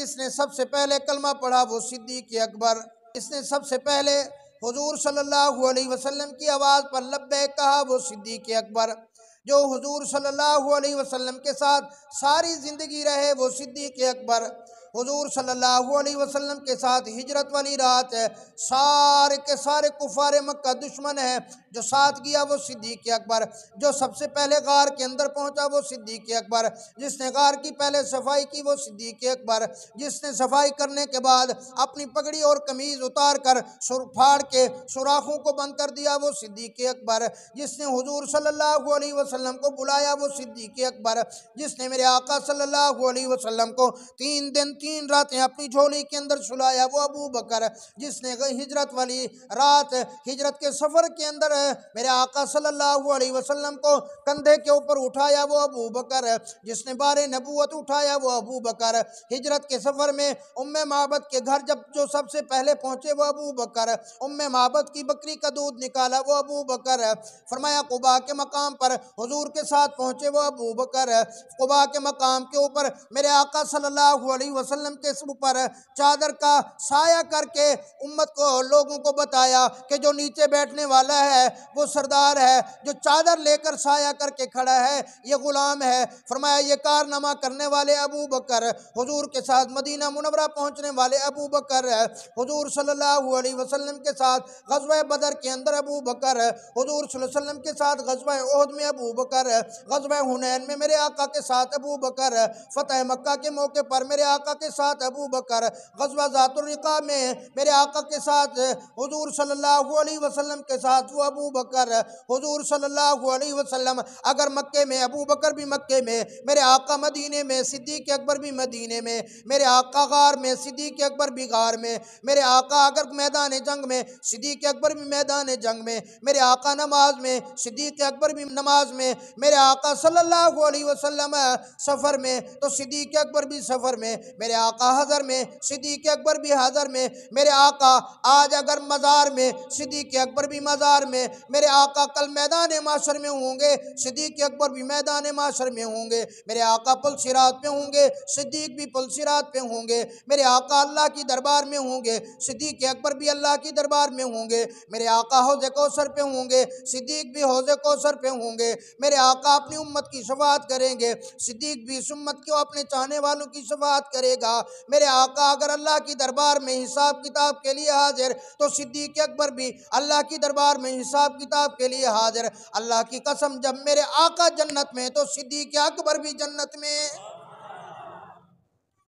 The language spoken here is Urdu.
جس نے سب سے پہلے کلمہ پڑھا وہ صدیق اکبر، جس نے سب سے پہلے حضور صلی اللہ علیہ وسلم کی آواز پر لبیک کہا وہ صدیق اکبر، جو حضور صلی اللہ علیہ وسلم کے ساتھ ساری زندگی رہے وہ صدیق اکبر، حضور صلی اللہ علیہ وسلم کے ساتھ ہجرت والی رات ہے، سارے کے سارے کفار مکہ دشمن ہیں، جو ساتھ گیا وہ صدیق اکبر، جو سب سے پہلے غار کے اندر پہنچا وہ صدیق اکبر، جس نے غار کی پہلے صفائی کی وہ صدیق اکبر، جس نے صفائی کرنے کے بعد اپنی پگڑی اور قمیض اتار کر پھاڑ کے سوراخوں کو بند کر دیا وہ صدیق اکبر، جس نے حضور صلی اللہ علیہ وسلم کو بلایا وہ صدیق اکبر، جس نے میرے آقا صلی اللہ علیہ وسلم کو 3 دن 3 راتیں اپنی جھولی کے اندر سلایا وہ ابو بکر، جس نے ہجرت والی رات ہجرت کے سفر کے اندر میرے آقا صلی اللہ علیہ وسلم کو کندھے کے اوپر اٹھایا وہ ابو بکر، جس نے بار نبوت اٹھایا وہ ابو بکر، ہجرت کے سفر میں ام معبد کے گھر جب جو سب سے پہلے پہنچے وہ ابو بکر، ام معبد کی بکری کا دودھ نکالا وہ ابو بکر، فرمایا قباء کے مقام پر حضور کے ساتھ پہنچے وہ ابو بکر، قباء کے مقام کے اوپر میرے آقا صلی اللہ علیہ وسلم کے اوپر چادر کا سایہ کر کے امت کو لوگوں کو بتایا کہ جو نیچے بیٹھنے والا ہے وہ سردار ہے، جو چادر لے کر سایہ کر کے کھڑا ہے یہ غلام ہے، فرمایا یہ کارنامہ کرنے والے ابو بکر، حضور کے ساتھ مدینہ منورہ پہنچنے والے ابو بکر، حضور صلی اللہ علیہ وسلم کے ساتھ غزوہ بدر کے اندر ابو بکر، حضور صلی اللہ علیہ وسلم کے ساتھ غزوہ احد میں ابو بکر، غزوہ حنین میں میرے آقا کے ساتھ ابو بکر، فتح مکہ کے موقع پر میرے آقا کے ساتھ ابو بکر، غزوہ ذات الرقاع میں میرے آقا کے ساتھ حضور صلی اللہ علیہ وسلم کے ساتھ وہ ابو بکر، حضور صلی اللہ علیہ وسلم اگر مکے میں ابو بکر بھی مکے میں، میرے آقا مدینے میں، صدیق اکبر بھی مدینے میں، میرے آقا غار میں، صدیق اکبر بھی غار میں، میرے آقا اگر میدان جنگ میں، صدیق اکبر بھی میدان جنگ میں، میرے آقا نماز میں، صدیق اکبر بھی نماز میں، میرے آقا صلی اللہ علیہ وسلم سفر میں تو صدیق اکبر بھی سفر میں، میرے آقا حضر میں، صدیق اکبر بھی حضر میں، میرے آقا آج اگر مزار میں، صدیق اکبر بھی مزار میں، میرے آقا کل میدان معاشر میں ہوں گے، صدیق اکبر بھی میدان معاشر میں ہوں گے، میرے آقا پل صراط پہ ہوں گے، صدیق بھی پل صراط پہ ہوں گے، میرے آقا اللہ کی دربار میں ہوں گے، صدیق اکبر بھی اللہ کی دربار میں ہوں گے، میرے آقا حوض کوثر پہ ہوں گے، صدیق بھی حوض کوثر پہ ہوں گے، میرے آقا اپنی امت کی شفاعت کریں گے، صدیق بھی اس امت کو اپنے چاہنے والوں کی شفاعت کرے گا، میرے آقا اگر اللہ کی دربار میں حساب کتاب کے لیے حاضر تو صدیق اکبر بھی اللہ کی دربار میں حساب کتاب کے لیے حاضر، اللہ کی قسم جب میرے آقا جنت میں تو صدیق اکبر بھی جنت میں۔